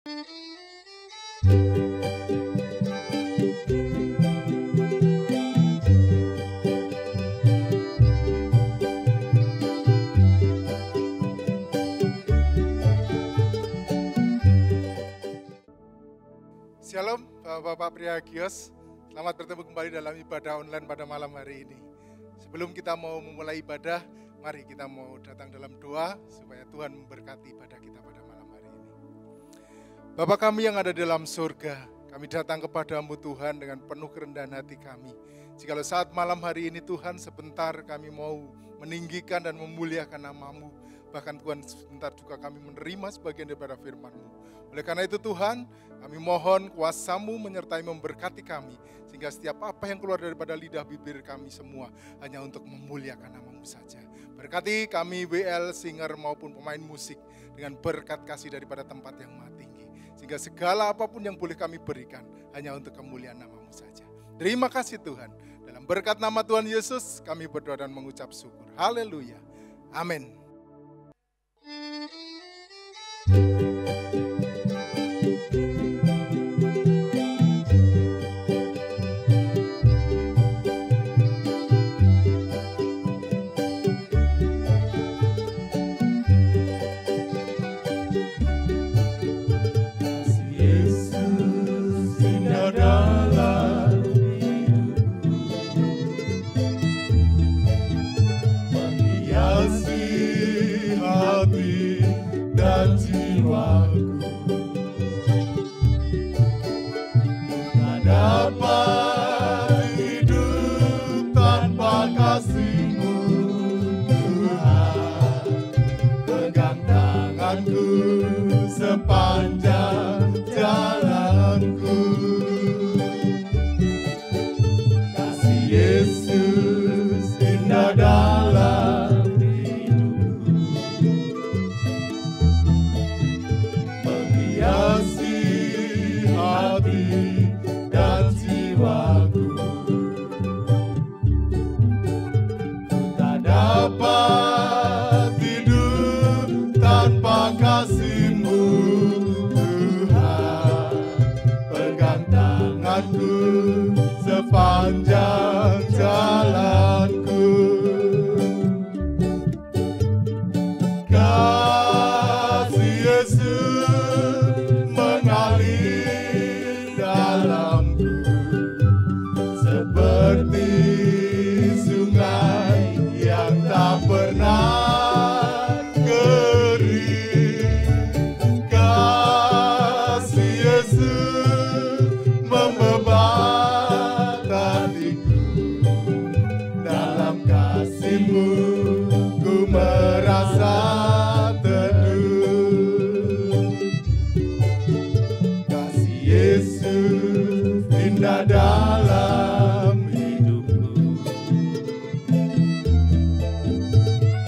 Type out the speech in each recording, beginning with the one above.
Shalom Bapak-Bapak Priagios, selamat bertemu kembali dalam ibadah online pada malam hari ini. Sebelum kita mau memulai ibadah, mari kita mau datang dalam doa supaya Tuhan memberkati ibadah kita pada malam hari ini. Bapa kami yang ada dalam surga, kami datang kepadamu Tuhan dengan penuh kerendahan hati kami. Jikalau saat malam hari ini Tuhan sebentar kami mau meninggikan dan memuliakan nama-Mu, bahkan Tuhan sebentar juga kami menerima sebagian daripada firman-Mu. Oleh karena itu Tuhan, kami mohon kuasa-Mu menyertai memberkati kami, sehingga setiap apa yang keluar daripada lidah bibir kami semua hanya untuk memuliakan nama-Mu saja. Berkati kami WL, singer maupun pemain musik dengan berkat kasih daripada tempat yang maha tinggi. Sehingga segala apapun yang boleh kami berikan hanya untuk kemuliaan nama-Mu saja. Terima kasih Tuhan. Dalam berkat nama Tuhan Yesus kami berdoa dan mengucap syukur. Haleluya. Amin. Sepanjang jalanku, kasih Yesus indah dalam hidupku, menghiasi hati dan jiwaku. Ku tak dapat hidup tanpa kasih-Mu, Tuhan. Pegang tanganku sepanjang jalanku. Kasih Yesus mengalir dalamku seperti sungai yang tak pernah dalam hidupku,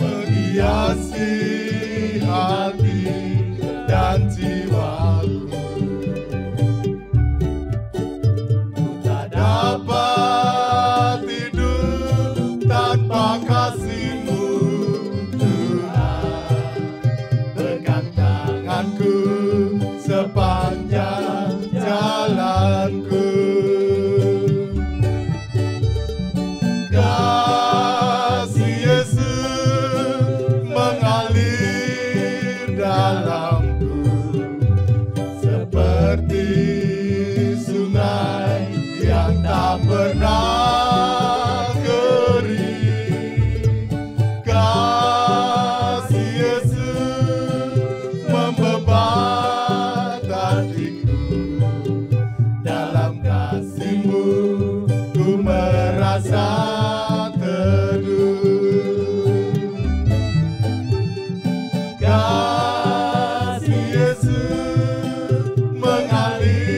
menghiasi hati dan jiwaku. Ku tak dapat hidup tanpa kasih-Mu, Tuhan. Pegang tanganku sepanjang jalanku. Pernah kering, kasih Yesus membebat hatiku. Dalam kasih-Mu ku merasa teduh. Kasih Yesus mengalir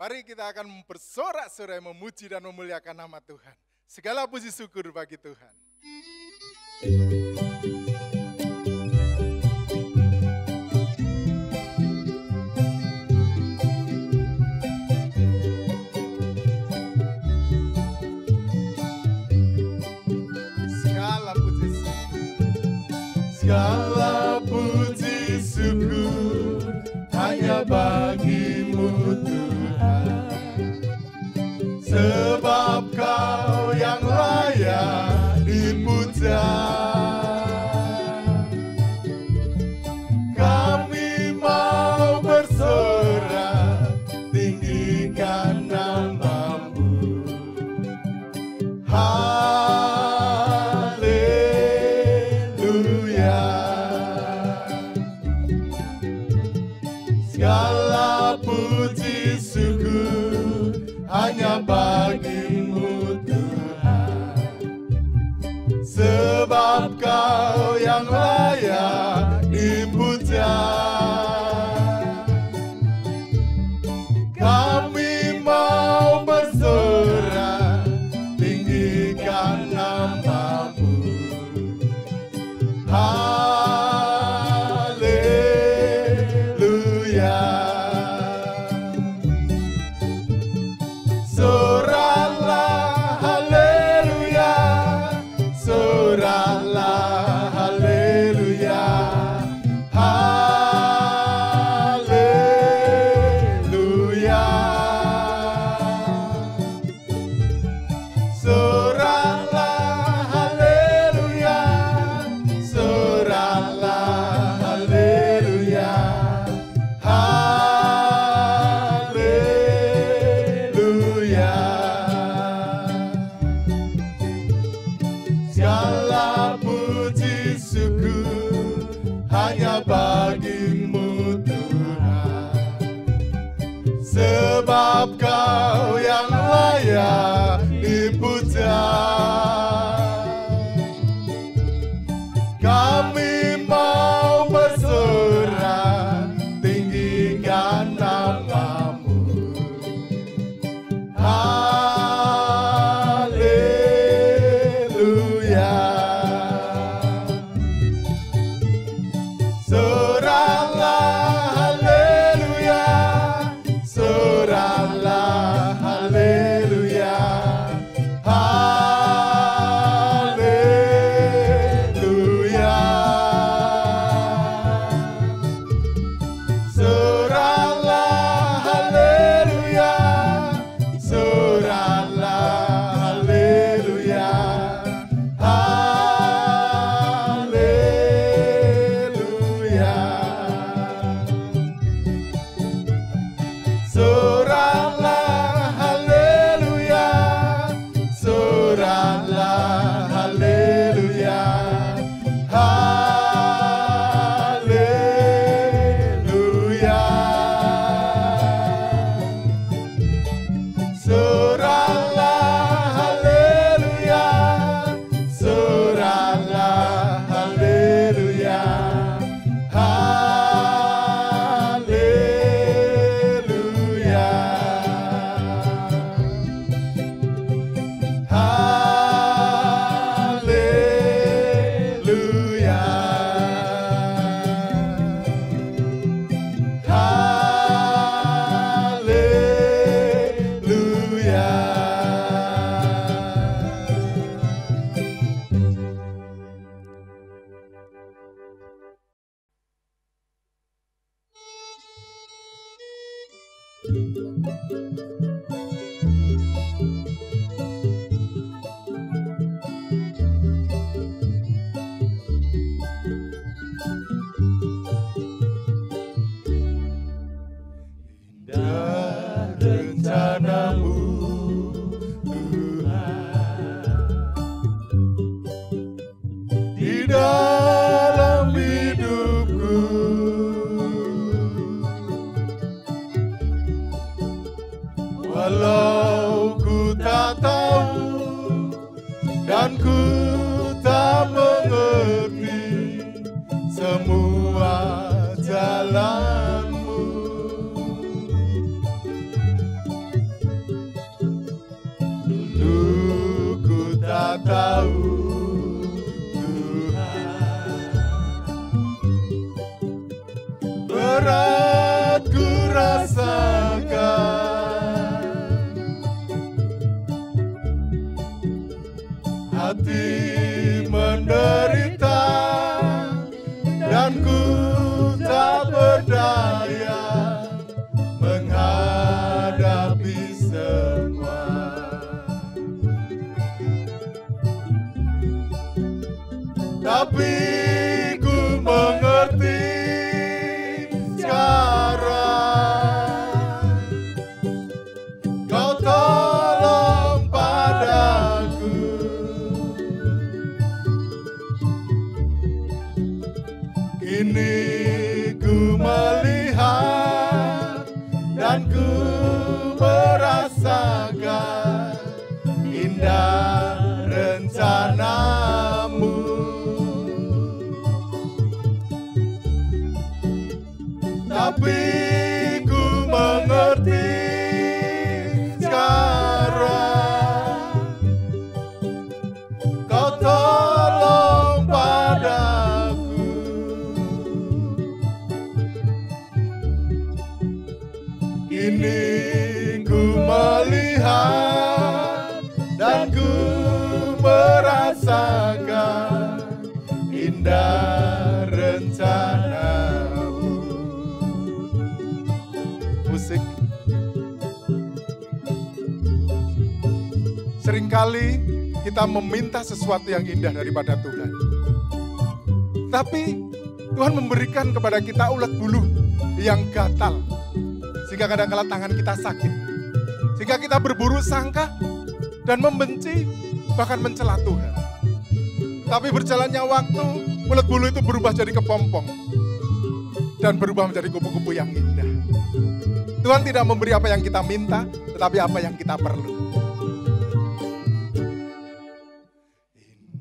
Mari kita akan bersorak-sorai memuji dan memuliakan nama Tuhan. Segala puji syukur bagi Tuhan. Segala puji syukur hanya bagimu Tuhan, sebab Kau yang layak dipuja. Kami mau bersorak, tinggikan nama-Mu. Segala puji syukur hanya bagimu Tuhan, sebab Kau yang layak dipuja. Kami mau bersorak, tinggikan nama-Mu. Segala puji syukur hanya bagimu Tuhan, sebab Kau yang layak dipuja. Kami mau bersorak, tinggikan nama-Mu. Indah rencana-Mu Tuhan di dalam hidupku. Walau ku tak tahu dan ku tak mengerti semua jalan-Mu, berat ku rasakan, hati menderita dan ku tak berdaya menghadapi semua. Tapi ku mengerti sekarang, Kau tolong padaku. Kini ku melihat dan ku merasakan indah rencanamu. Tapi ku mengerti sekarang, Kau tolong padaku. Kini ku melihat dan ku merasakan indah rencanamu. Musik. Seringkali kita meminta sesuatu yang indah daripada Tuhan. Tapi Tuhan memberikan kepada kita ulat bulu yang gatal. Sehingga kadang-kala tangan kita sakit. Sehingga kita berburu sangka dan membenci, bahkan mencela Tuhan. Tapi berjalannya waktu, ulat bulu itu berubah jadi kepompong. Dan berubah menjadi kupu-kupu yang indah. Tuhan tidak memberi apa yang kita minta, tetapi apa yang kita perlu.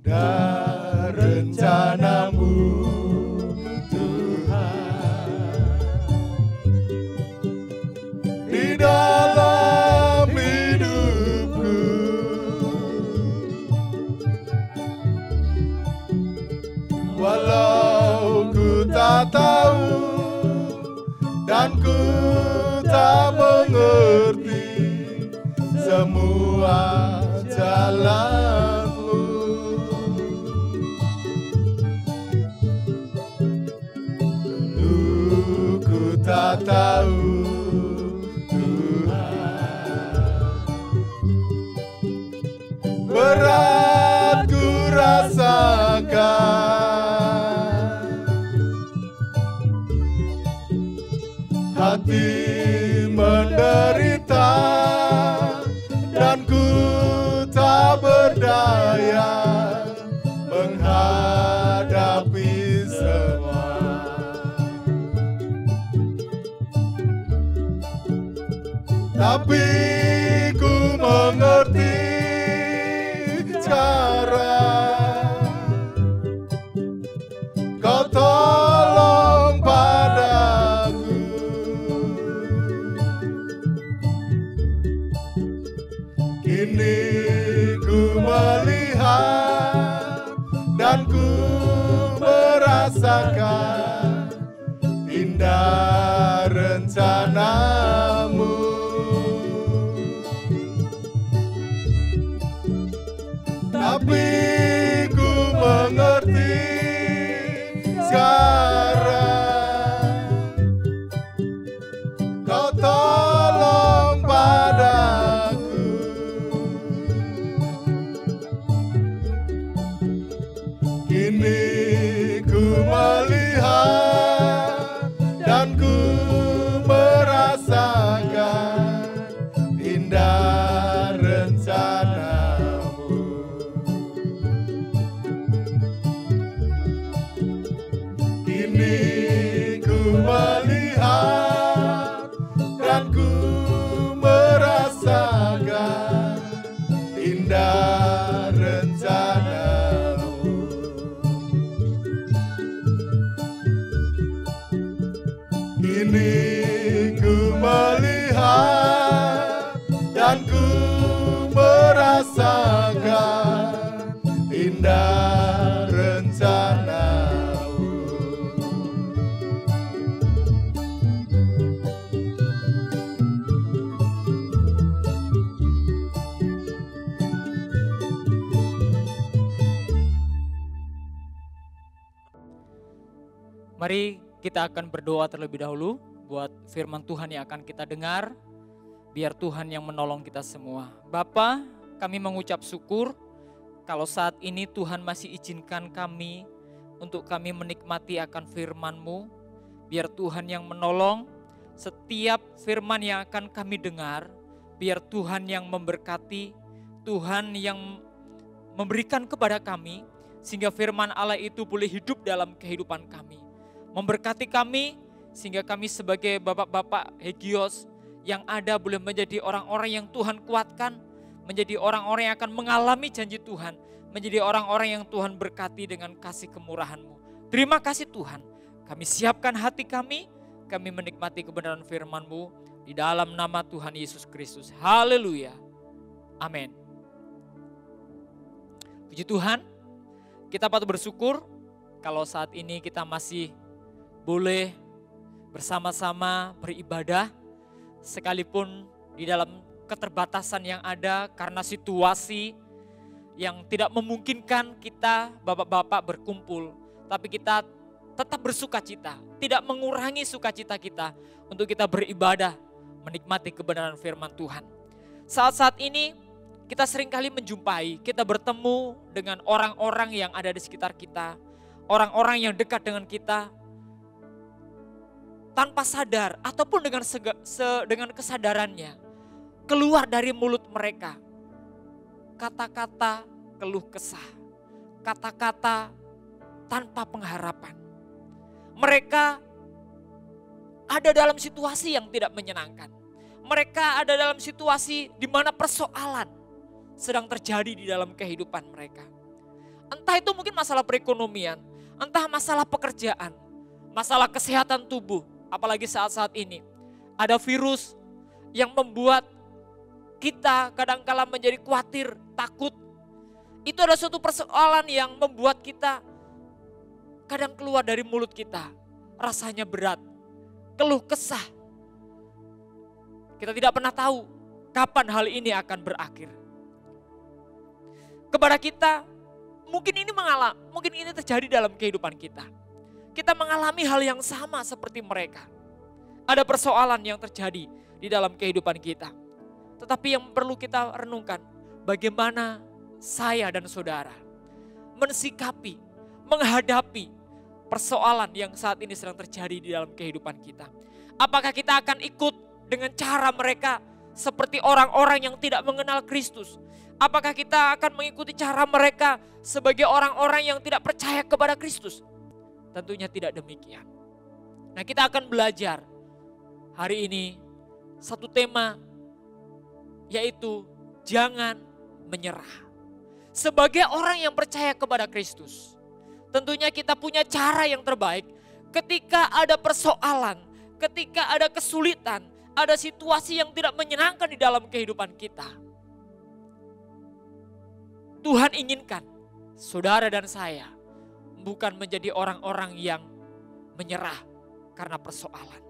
Indah rencanamu, Tuhan, di dalam hidupku. Walau ku tak tahu dan ku tak mengerti semua jalanmu. Dulu ku tak tahu, Tuhan, berat ku rasakan, hati menderita dan ku tak berdaya menghadapi semua. Tapi ku mengerti sekarang, Kau tolong padaku. Kini ku melihat dan ku merasakan indah rencanamu. Tapi ku mengerti sekarang, Kau tolong padaku. Kini ku melihat dan ku merasakan indah rencanamu. Kini ku melihat dan ku merasakan indah rencanamu. Kini ku melihat dan ku merasakan indah rencanamu. Mari kita akan berdoa terlebih dahulu buat firman Tuhan yang akan kita dengar. Biar Tuhan yang menolong kita semua. Bapa, kami mengucap syukur kalau saat ini Tuhan masih izinkan kami untuk kami menikmati akan firman-Mu. Biar Tuhan yang menolong setiap firman yang akan kami dengar. Biar Tuhan yang memberkati, Tuhan yang memberikan kepada kami. Sehingga firman Allah itu boleh hidup dalam kehidupan kami. Memberkati kami sehingga kami sebagai bapak-bapak Hegios yang ada boleh menjadi orang-orang yang Tuhan kuatkan, menjadi orang-orang yang akan mengalami janji Tuhan, menjadi orang-orang yang Tuhan berkati dengan kasih kemurahan-Mu. Terima kasih Tuhan, kami siapkan hati kami menikmati kebenaran firman-Mu di dalam nama Tuhan Yesus Kristus. Haleluya. Amin. Puji Tuhan, kita patut bersyukur kalau saat ini kita masih boleh bersama-sama beribadah, sekalipun di dalam keterbatasan yang ada karena situasi yang tidak memungkinkan kita bapak-bapak berkumpul. Tapi kita tetap bersukacita, tidak mengurangi sukacita kita untuk kita beribadah, menikmati kebenaran firman Tuhan. Saat-saat ini kita seringkali menjumpai, kita bertemu dengan orang-orang yang ada di sekitar kita, orang-orang yang dekat dengan kita, tanpa sadar ataupun dengan kesadarannya keluar dari mulut mereka kata-kata keluh kesah, kata-kata tanpa pengharapan. Mereka ada dalam situasi yang tidak menyenangkan. Mereka ada dalam situasi di mana persoalan sedang terjadi di dalam kehidupan mereka. Entah itu mungkin masalah perekonomian, entah masalah pekerjaan, masalah kesehatan tubuh. Apalagi saat-saat ini ada virus yang membuat kita kadang-kala menjadi khawatir, takut. Itu ada suatu persoalan yang membuat kita kadang keluar dari mulut kita. Rasanya berat, keluh kesah. Kita tidak pernah tahu kapan hal ini akan berakhir. Kepada kita, mungkin ini terjadi dalam kehidupan kita. Kita mengalami hal yang sama seperti mereka. Ada persoalan yang terjadi di dalam kehidupan kita. Tetapi yang perlu kita renungkan, bagaimana saya dan saudara mensikapi, menghadapi persoalan yang saat ini sedang terjadi di dalam kehidupan kita. Apakah kita akan ikut dengan cara mereka seperti orang-orang yang tidak mengenal Kristus? Apakah kita akan mengikuti cara mereka sebagai orang-orang yang tidak percaya kepada Kristus? Tentunya tidak demikian. Nah, kita akan belajar hari ini satu tema, yaitu jangan menyerah. Sebagai orang yang percaya kepada Kristus, tentunya kita punya cara yang terbaik ketika ada persoalan, ketika ada kesulitan, ada situasi yang tidak menyenangkan di dalam kehidupan kita. Tuhan inginkan saudara dan saya bukan menjadi orang-orang yang menyerah karena persoalan.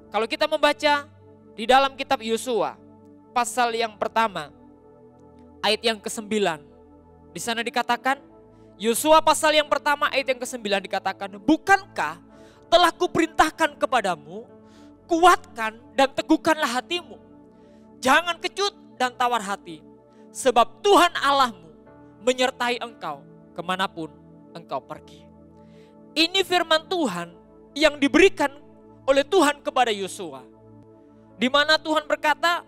Kalau kita membaca di dalam kitab Yosua, pasal yang pertama, ayat yang ke-9. Di sana dikatakan, Yosua pasal yang pertama ayat yang ke-9 dikatakan, bukankah telah kuperintahkan kepadamu, kuatkan dan teguhkanlah hatimu. Jangan kecut dan tawar hati, sebab Tuhan Allahmu menyertai engkau kemanapun engkau pergi. Ini firman Tuhan yang diberikan oleh Tuhan kepada Yosua. Di mana Tuhan berkata,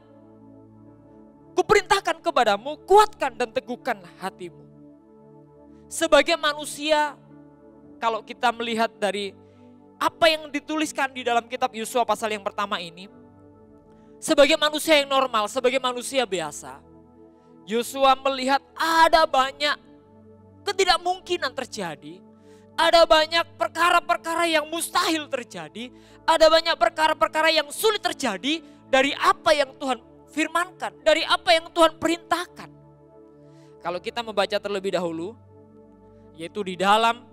kuperintahkan kepadamu, kuatkan dan teguhkan hatimu. Sebagai manusia, kalau kita melihat dari apa yang dituliskan di dalam kitab Yosua pasal yang pertama ini, sebagai manusia yang normal, sebagai manusia biasa, Yosua melihat ada banyak ketidakmungkinan terjadi, ada banyak perkara-perkara yang mustahil terjadi, ada banyak perkara-perkara yang sulit terjadi dari apa yang Tuhan firmankan, dari apa yang Tuhan perintahkan. Kalau kita membaca terlebih dahulu, yaitu di dalam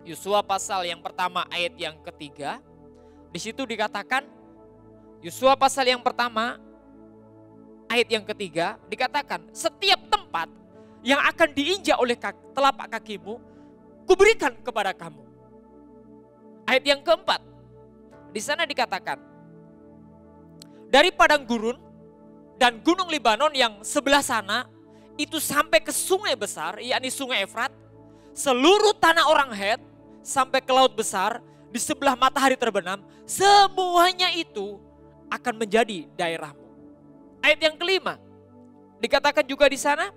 Yosua pasal yang pertama ayat yang ketiga, di situ dikatakan, Yosua pasal yang pertama ayat yang ketiga dikatakan, setiap tempat yang akan diinjak oleh telapak kakimu, kuberikan kepada kamu. Ayat yang keempat, di sana dikatakan, dari padang gurun dan gunung Libanon yang sebelah sana, itu sampai ke sungai besar, yakni sungai Efrat, seluruh tanah orang Het, sampai ke laut besar, di sebelah matahari terbenam, semuanya itu akan menjadi daerahmu. Ayat yang kelima, dikatakan juga di sana,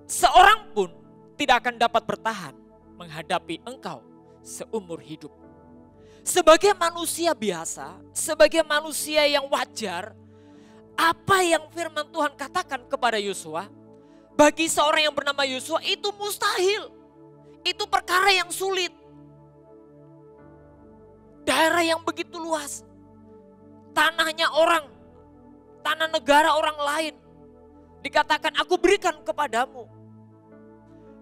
seorang pun tidak akan dapat bertahan menghadapi engkau seumur hidup. Sebagai manusia biasa, sebagai manusia yang wajar, apa yang firman Tuhan katakan kepada Yosua, bagi seorang yang bernama Yosua itu mustahil. Itu perkara yang sulit. Daerah yang begitu luas, tanahnya orang, tanah negara orang lain, dikatakan aku berikan kepadamu.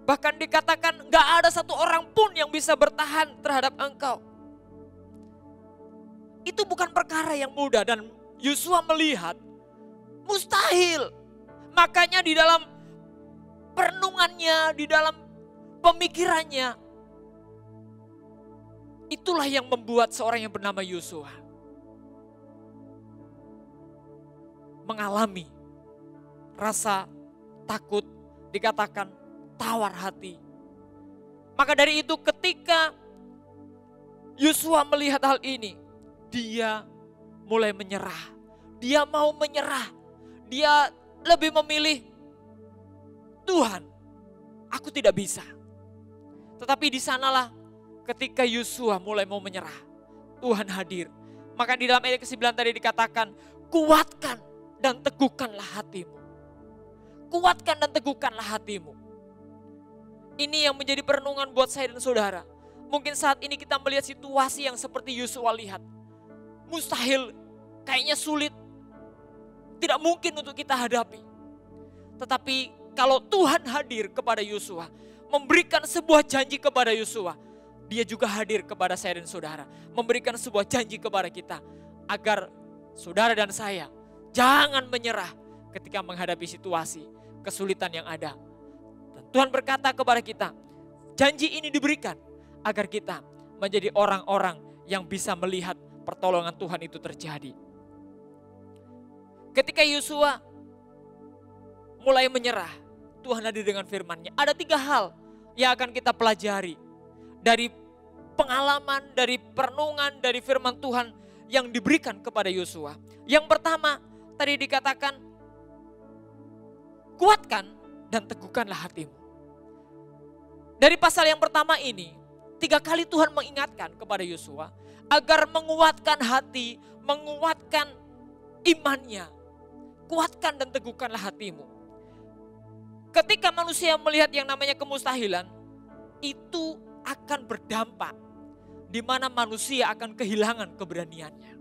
Bahkan dikatakan gak ada satu orang pun yang bisa bertahan terhadap engkau. Itu bukan perkara yang mudah dan Yosua melihat mustahil. Makanya di dalam perenungannya, di dalam pemikirannya, itulah yang membuat seorang yang bernama Yosua mengalami rasa takut, dikatakan tawar hati. Maka dari itu ketika Yosua melihat hal ini, dia mulai menyerah. Dia mau menyerah. Dia lebih memilih, Tuhan, aku tidak bisa. Tetapi di sanalah ketika Yosua mulai mau menyerah, Tuhan hadir. Maka di dalam ayat ke-9 tadi dikatakan, kuatkan dan teguhkanlah hatimu. Kuatkan dan teguhkanlah hatimu. Ini yang menjadi perenungan buat saya dan saudara. Mungkin saat ini kita melihat situasi yang seperti Yosua lihat. Mustahil, kayaknya sulit. Tidak mungkin untuk kita hadapi. Tetapi kalau Tuhan hadir kepada Yosua, memberikan sebuah janji kepada Yosua, Dia juga hadir kepada saya dan saudara. Memberikan sebuah janji kepada kita. Agar saudara dan saya jangan menyerah ketika menghadapi situasi, kesulitan yang ada. Dan Tuhan berkata kepada kita, janji ini diberikan agar kita menjadi orang-orang yang bisa melihat pertolongan Tuhan itu terjadi. Ketika Yosua mulai menyerah, Tuhan hadir dengan firman-Nya. Ada 3 hal yang akan kita pelajari dari pengalaman, dari perenungan, dari firman Tuhan yang diberikan kepada Yosua. Yang pertama, tadi dikatakan, kuatkan dan teguhkanlah hatimu. Dari pasal yang pertama ini, 3 kali Tuhan mengingatkan kepada Yosua agar menguatkan hati, menguatkan imannya. Kuatkan dan teguhkanlah hatimu. Ketika manusia melihat yang namanya kemustahilan, itu akan berdampak di mana manusia akan kehilangan keberaniannya.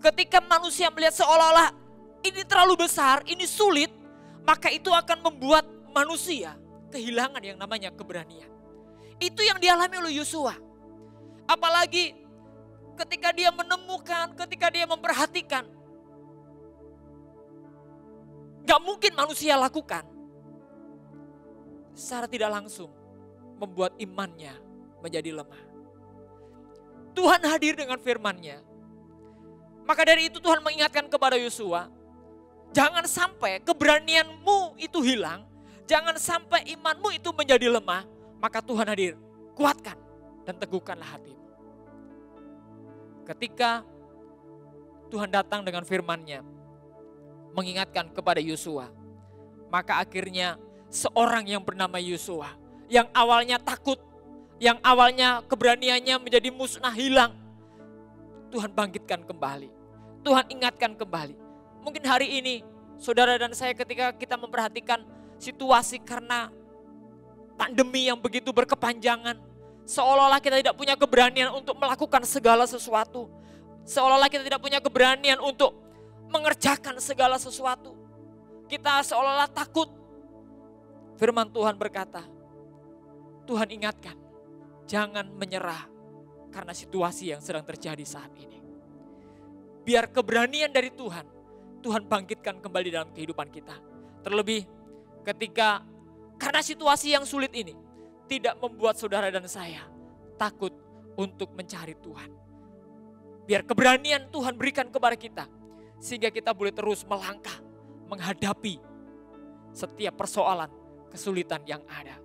Ketika manusia melihat seolah-olah ini terlalu besar, ini sulit, maka itu akan membuat manusia kehilangan yang namanya keberanian. Itu yang dialami oleh Yosua. Apalagi ketika dia menemukan, ketika dia memperhatikan, gak mungkin manusia lakukan. Secara tidak langsung membuat imannya menjadi lemah. Tuhan hadir dengan firman-Nya. Maka dari itu Tuhan mengingatkan kepada Yosua, jangan sampai keberanianmu itu hilang, jangan sampai imanmu itu menjadi lemah. Maka Tuhan hadir, kuatkan dan teguhkanlah hatimu. Ketika Tuhan datang dengan firman-Nya, mengingatkan kepada Yosua, maka akhirnya seorang yang bernama Yosua, yang awalnya takut, yang awalnya keberaniannya menjadi musnah hilang, Tuhan bangkitkan kembali. Tuhan ingatkan kembali. Mungkin hari ini saudara dan saya ketika kita memperhatikan situasi karena pandemi yang begitu berkepanjangan, seolah-olah kita tidak punya keberanian untuk melakukan segala sesuatu. Seolah-olah kita tidak punya keberanian untuk mengerjakan segala sesuatu. Kita seolah-olah takut. Firman Tuhan berkata, Tuhan ingatkan, jangan menyerah karena situasi yang sedang terjadi saat ini. Biar keberanian dari Tuhan, Tuhan bangkitkan kembali dalam kehidupan kita. Terlebih ketika karena situasi yang sulit ini, tidak membuat saudara dan saya takut untuk mencari Tuhan. Biar keberanian Tuhan berikan kepada kita, sehingga kita boleh terus melangkah, menghadapi setiap persoalan, kesulitan yang ada.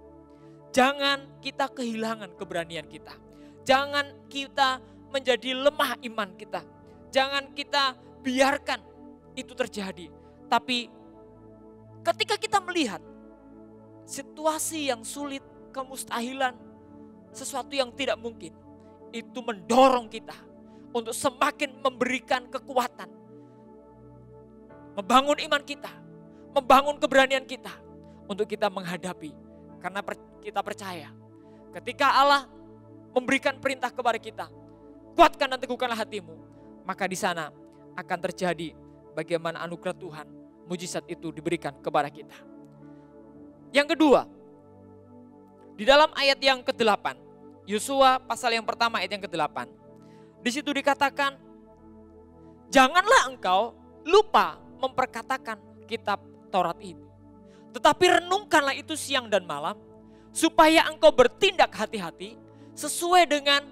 Jangan kita kehilangan keberanian kita. Jangan kita menjadi lemah iman kita. Jangan kita biarkan itu terjadi. Tapi ketika kita melihat situasi yang sulit, kemustahilan, sesuatu yang tidak mungkin, itu mendorong kita untuk semakin memberikan kekuatan, membangun iman kita, membangun keberanian kita untuk kita menghadapi. Karena kita percaya ketika Allah memberikan perintah kepada kita, kuatkan dan teguhkanlah hatimu, maka di sana akan terjadi bagaimana anugerah Tuhan, mujizat itu diberikan kepada kita. Yang kedua, di dalam ayat yang ke-8, Yosua pasal yang pertama ayat yang ke-8, di situ dikatakan, janganlah engkau lupa memperkatakan kitab Taurat ini, tetapi renungkanlah itu siang dan malam, supaya engkau bertindak hati-hati sesuai dengan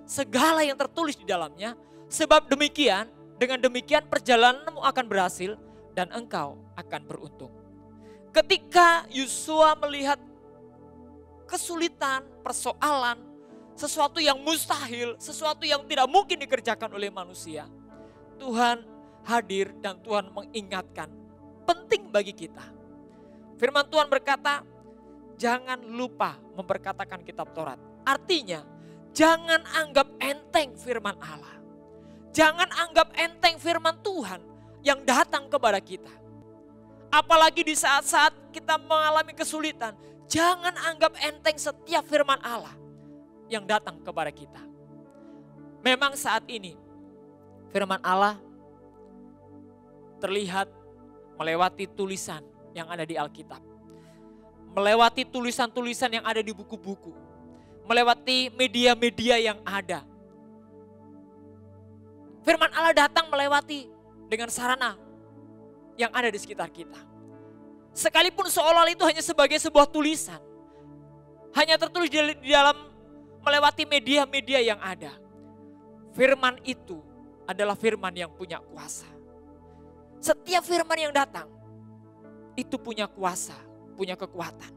segala yang tertulis di dalamnya, sebab demikian, dengan demikian perjalananmu akan berhasil dan engkau akan beruntung. Ketika Yosua melihat kesulitan, persoalan, sesuatu yang mustahil, sesuatu yang tidak mungkin dikerjakan oleh manusia, Tuhan hadir dan Tuhan mengingatkan, penting bagi kita. Firman Tuhan berkata, jangan lupa memperkatakan kitab Taurat. Artinya, jangan anggap enteng firman Allah. Jangan anggap enteng firman Tuhan yang datang kepada kita. Apalagi di saat-saat kita mengalami kesulitan, jangan anggap enteng setiap firman Allah yang datang kepada kita. Memang saat ini firman Allah terlihat melewati tulisan yang ada di Alkitab. Melewati tulisan-tulisan yang ada di buku-buku. Melewati media-media yang ada. Firman Allah datang melewati dengan sarana yang ada di sekitar kita. Sekalipun seolah itu hanya sebagai sebuah tulisan. Hanya tertulis di dalam melewati media-media yang ada. Firman itu adalah firman yang punya kuasa. Setiap firman yang datang, itu punya kuasa, punya kekuatan.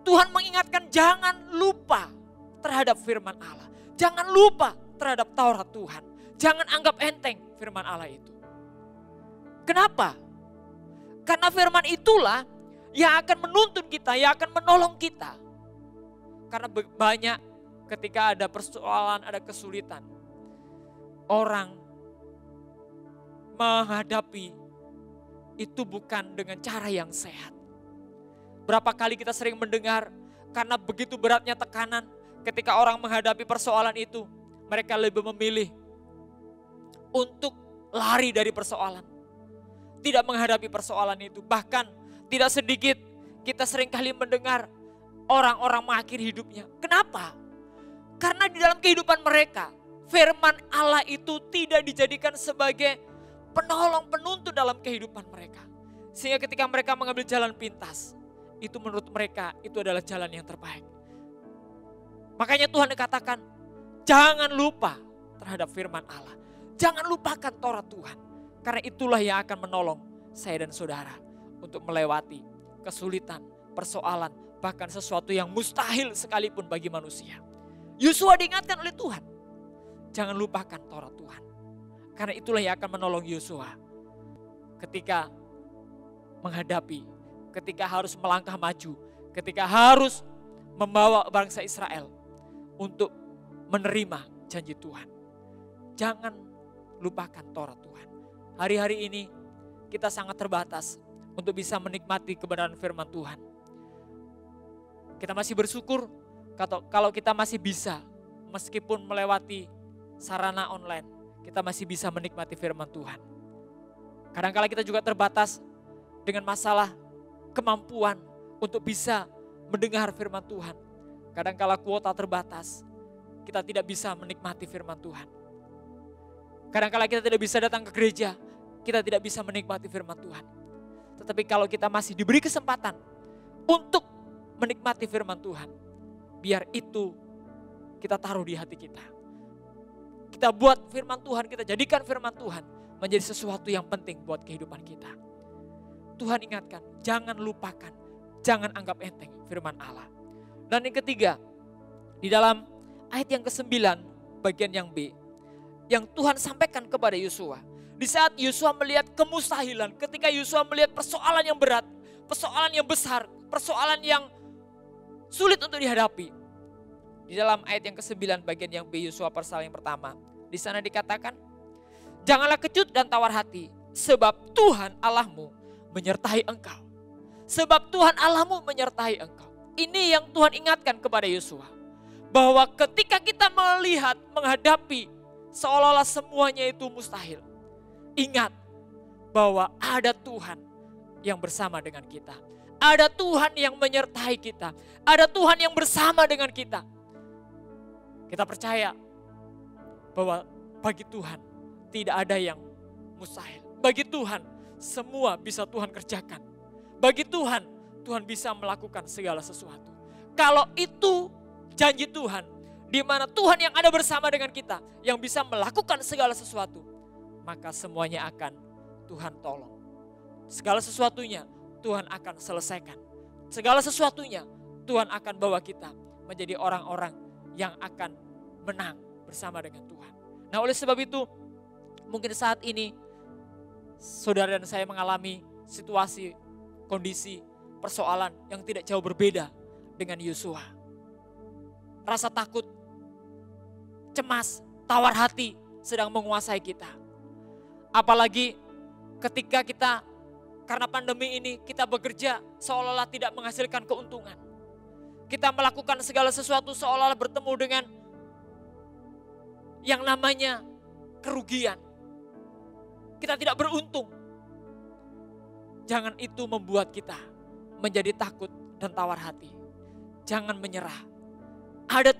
Tuhan mengingatkan jangan lupa terhadap firman Allah. Jangan lupa terhadap Taurat Tuhan. Jangan anggap enteng firman Allah itu. Kenapa? Karena firman itulah yang akan menuntun kita, yang akan menolong kita. Karena banyak ketika ada persoalan, ada kesulitan, orang menghadapi itu bukan dengan cara yang sehat. Berapa kali kita sering mendengar karena begitu beratnya tekanan ketika orang menghadapi persoalan itu, mereka lebih memilih untuk lari dari persoalan. Tidak menghadapi persoalan itu. Bahkan tidak sedikit kita seringkali mendengar orang-orang mengakhiri hidupnya. Kenapa? Karena di dalam kehidupan mereka, firman Allah itu tidak dijadikan sebagai penolong, penuntun dalam kehidupan mereka. Sehingga ketika mereka mengambil jalan pintas, itu menurut mereka itu adalah jalan yang terbaik. Makanya Tuhan katakan, jangan lupa terhadap firman Allah. Jangan lupakan Taurat Tuhan. Karena itulah yang akan menolong saya dan saudara untuk melewati kesulitan, persoalan, bahkan sesuatu yang mustahil sekalipun bagi manusia. Yosua diingatkan oleh Tuhan, jangan lupakan Taurat Tuhan. Karena itulah yang akan menolong Yosua ketika menghadapi, ketika harus melangkah maju, ketika harus membawa bangsa Israel untuk menerima janji Tuhan. Jangan lupakan Taurat Tuhan. Hari-hari ini kita sangat terbatas untuk bisa menikmati kebenaran firman Tuhan. Kita masih bersyukur kalau kita masih bisa, meskipun melewati sarana online, kita masih bisa menikmati firman Tuhan. Kadang-kala kita juga terbatas dengan masalah kemampuan untuk bisa mendengar firman Tuhan. Kadang-kala kuota terbatas, kita tidak bisa menikmati firman Tuhan. Kadang-kala kita tidak bisa datang ke gereja, kita tidak bisa menikmati firman Tuhan. Tetapi kalau kita masih diberi kesempatan untuk menikmati firman Tuhan. Biar itu kita taruh di hati kita. Kita buat firman Tuhan, kita jadikan firman Tuhan menjadi sesuatu yang penting buat kehidupan kita. Tuhan ingatkan, jangan lupakan, jangan anggap enteng firman Allah. Dan yang ketiga, di dalam ayat yang ke-9 bagian yang B, yang Tuhan sampaikan kepada Yosua. Di saat Yosua melihat kemustahilan, ketika Yosua melihat persoalan yang berat, persoalan yang besar, persoalan yang sulit untuk dihadapi. Di dalam ayat yang ke-9 bagian yang B, Yosua pasal yang pertama. Di sana dikatakan, janganlah kecut dan tawar hati, sebab Tuhan Allahmu menyertai engkau. Sebab Tuhan Allahmu menyertai engkau. Ini yang Tuhan ingatkan kepada Yosua. Bahwa ketika kita melihat, menghadapi seolah-olah semuanya itu mustahil. Ingat bahwa ada Tuhan yang bersama dengan kita. Ada Tuhan yang menyertai kita. Ada Tuhan yang bersama dengan kita. Kita percaya bahwa bagi Tuhan tidak ada yang mustahil. Bagi Tuhan semua bisa Tuhan kerjakan. Bagi Tuhan, Tuhan bisa melakukan segala sesuatu. Kalau itu janji Tuhan, di mana Tuhan yang ada bersama dengan kita, yang bisa melakukan segala sesuatu, maka semuanya akan Tuhan tolong. Segala sesuatunya Tuhan akan selesaikan. Segala sesuatunya Tuhan akan bawa kita menjadi orang-orang yang akan menang bersama dengan Tuhan. Nah, oleh sebab itu, mungkin saat ini saudara dan saya mengalami situasi, kondisi, persoalan yang tidak jauh berbeda dengan Yosua. Rasa takut, cemas, tawar hati sedang menguasai kita. Apalagi ketika kita karena pandemi ini kita bekerja seolah-olah tidak menghasilkan keuntungan. Kita melakukan segala sesuatu seolah-olah bertemu dengan yang namanya kerugian. Kita tidak beruntung. Jangan itu membuat kita menjadi takut dan tawar hati. Jangan menyerah. Ada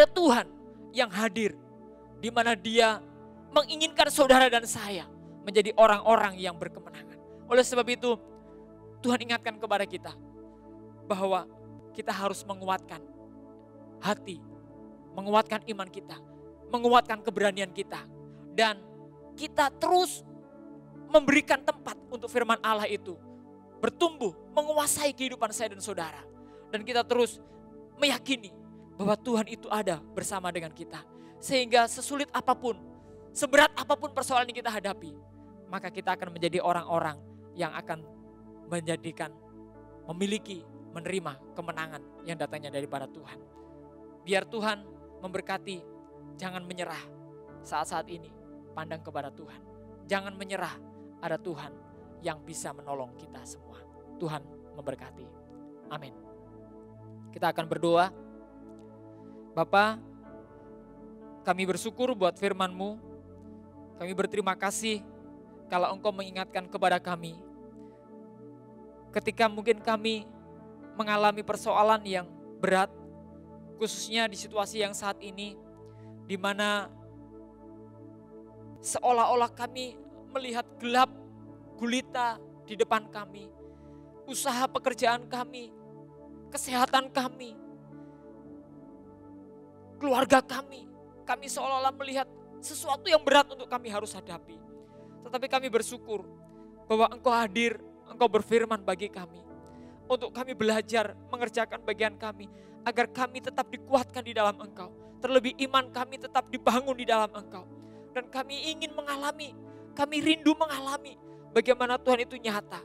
Tuhan yang hadir di mana Dia menginginkan saudara dan saya menjadi orang-orang yang berkemenangan. Oleh sebab itu, Tuhan ingatkan kepada kita bahwa kita harus menguatkan hati, menguatkan iman kita, menguatkan keberanian kita, dan kita terus memberikan tempat untuk firman Allah itu bertumbuh, menguasai kehidupan saya dan saudara. Dan kita terus meyakini bahwa Tuhan itu ada bersama dengan kita. Sehingga sesulit apapun, seberat apapun persoalan yang kita hadapi, maka kita akan menjadi orang-orang yang akan menjadikan, memiliki, menerima kemenangan yang datangnya daripada Tuhan. Biar Tuhan memberkati, jangan menyerah saat-saat ini, pandang kepada Tuhan. Jangan menyerah, ada Tuhan yang bisa menolong kita semua. Tuhan memberkati. Amin. Kita akan berdoa. Bapa, kami bersyukur buat firman-Mu. Kami berterima kasih kalau Engkau mengingatkan kepada kami. Ketika mungkin kami mengalami persoalan yang berat, khususnya di situasi yang saat ini, di mana seolah-olah kami melihat gelap gulita di depan kami. Usaha pekerjaan kami, kesehatan kami, keluarga kami seolah-olah melihat sesuatu yang berat untuk kami harus hadapi. Tetapi kami bersyukur bahwa Engkau hadir, Engkau berfirman bagi kami. Untuk kami belajar mengerjakan bagian kami, agar kami tetap dikuatkan di dalam Engkau. Terlebih iman kami tetap dibangun di dalam Engkau. Dan kami ingin mengalami, kami rindu mengalami bagaimana Tuhan itu nyata.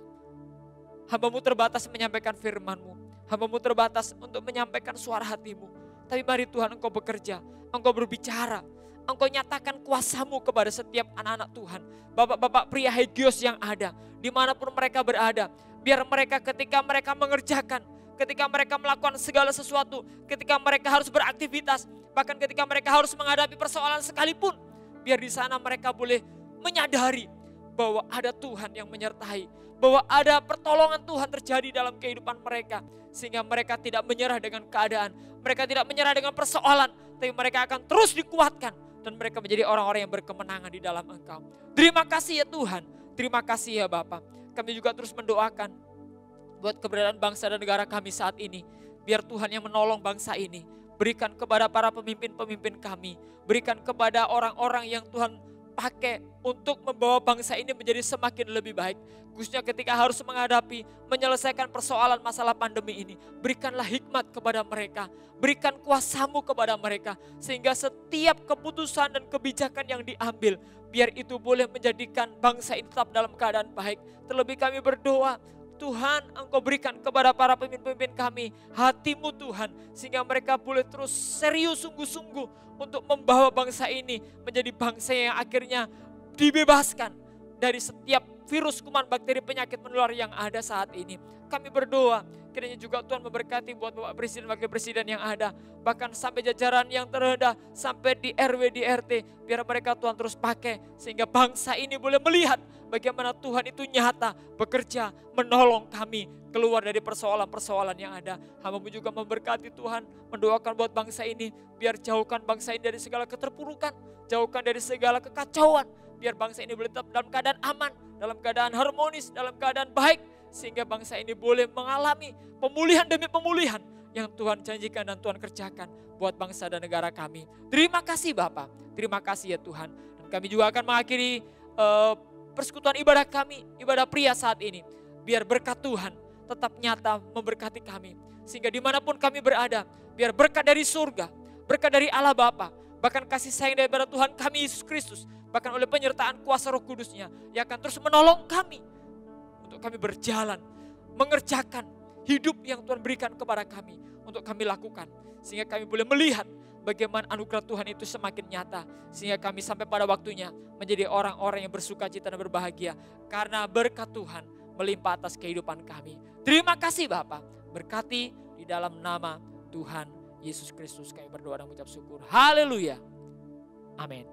Hamba-Mu terbatas menyampaikan firman-Mu. Hamba-Mu terbatas untuk menyampaikan suara hati-Mu. Tapi mari Tuhan Engkau bekerja, Engkau berbicara. Engkau nyatakan kuasa-Mu kepada setiap anak-anak Tuhan. Bapak-bapak pria Hagios yang ada, dimanapun mereka berada. Biar mereka ketika mereka mengerjakan, ketika mereka melakukan segala sesuatu, ketika mereka harus beraktivitas, bahkan ketika mereka harus menghadapi persoalan sekalipun, biar di sana mereka boleh menyadari bahwa ada Tuhan yang menyertai, bahwa ada pertolongan Tuhan terjadi dalam kehidupan mereka, sehingga mereka tidak menyerah dengan keadaan, mereka tidak menyerah dengan persoalan, tapi mereka akan terus dikuatkan dan mereka menjadi orang-orang yang berkemenangan di dalam Engkau. Terima kasih ya Tuhan, terima kasih ya Bapa. Kami juga terus mendoakan buat keberadaan bangsa dan negara kami saat ini. Biar Tuhan yang menolong bangsa ini. Berikan kepada para pemimpin-pemimpin kami. Berikan kepada orang-orang yang Tuhan pakai untuk membawa bangsa ini menjadi semakin lebih baik. Khususnya ketika harus menghadapi, menyelesaikan persoalan masalah pandemi ini. Berikanlah hikmat kepada mereka. Berikan kuasa-Mu kepada mereka. Sehingga setiap keputusan dan kebijakan yang diambil, biar itu boleh menjadikan bangsa ini tetap dalam keadaan baik. Terlebih kami berdoa, Tuhan, Engkau berikan kepada para pemimpin-pemimpin kami hati-Mu Tuhan. Sehingga mereka boleh terus serius sungguh-sungguh untuk membawa bangsa ini menjadi bangsa yang akhirnya dibebaskan dari setiap virus, kuman, bakteri, penyakit menular yang ada saat ini. Kami berdoa, kiranya juga Tuhan memberkati buat Bapak Presiden, Wakil Presiden yang ada. Bahkan sampai jajaran yang terendah, sampai di RW, di RT. Biar mereka Tuhan terus pakai, sehingga bangsa ini boleh melihat bagaimana Tuhan itu nyata, bekerja, menolong kami keluar dari persoalan-persoalan yang ada. Hamba-Mu juga memberkati Tuhan, mendoakan buat bangsa ini, biar jauhkan bangsa ini dari segala keterpurukan, jauhkan dari segala kekacauan, biar bangsa ini boleh tetap dalam keadaan aman, dalam keadaan harmonis, dalam keadaan baik, sehingga bangsa ini boleh mengalami pemulihan demi pemulihan yang Tuhan janjikan dan Tuhan kerjakan buat bangsa dan negara kami. Terima kasih Bapak, terima kasih ya Tuhan. Dan kami juga akan mengakhiri persekutuan ibadah kami, ibadah pria saat ini. Biar berkat Tuhan tetap nyata memberkati kami. Sehingga dimanapun kami berada, biar berkat dari surga, berkat dari Allah Bapa, bahkan kasih sayang daripada Tuhan kami Yesus Kristus, bahkan oleh penyertaan kuasa Roh Kudus-Nya yang akan terus menolong kami untuk kami berjalan, mengerjakan hidup yang Tuhan berikan kepada kami untuk kami lakukan. Sehingga kami boleh melihat bagaimana anugerah Tuhan itu semakin nyata. Sehingga kami sampai pada waktunya menjadi orang-orang yang bersuka cita dan berbahagia. Karena berkat Tuhan melimpah atas kehidupan kami. Terima kasih Bapak. Berkati di dalam nama Tuhan Yesus Kristus kami berdoa dan mengucap syukur. Haleluya. Amin.